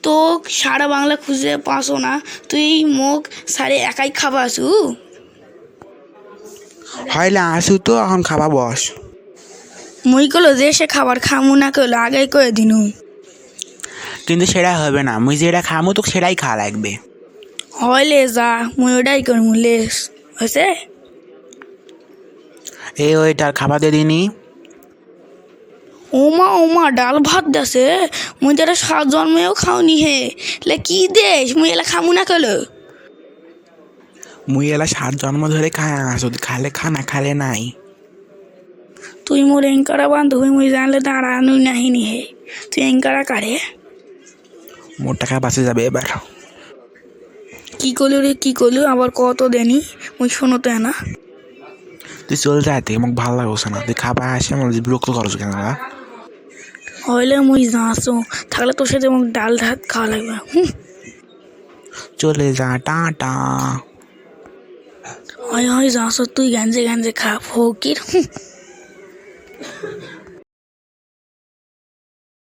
তো সারা বাংলা খুঁজে পাসো না, তুই মোক সারে একাই খাবা আসু। হয়লে আসু তো এখন খাবা বস। মুই কলো যে সে খাবার খামু না কলো আগেই করে দিনু। কিন্তু সেটা হবে না, মুই যেটা খামো তো সেটাই খাওয়া লাগবে। হইলে যা মুই ওটাই করমু লেস হয়েছে। এই ওইটার খাবার দিয়ে দিনি। ওমা ওমা ডাল ভাত দেছে, মুই তো এটা সাত জন্মেও খাওনি হে, লে কি দেশ মুই এলা খামু না কলো। মুই এলা 7 জন্ম ধরে খায় আসো, খালে খা না খালে নাই। তুই মোর এঙ্কারা বান্ধবী, মুই জানলে দাঁড়ানুই নাহিনি হে, তুই এঙ্কারা কারে। মোর টাকা বাঁচে যাবে এবার। কি করলু রে কি করলু, আবার কত দেনি মুই শোনো তো না। তুই চল যাইতে মোক ভাল লাগছে না, তুই খাবা আসে আমার বিরক্ত করছো কেন? হইলে মুই যাচ্ছো, থাকলে তোর সাথে মোক ডাল ভাত খাওয়া লাগবে। চলে যা, টাটা। হয় হয় যাচ্ছো তুই, গাঞ্জে গাঞ্জে খা ফকির।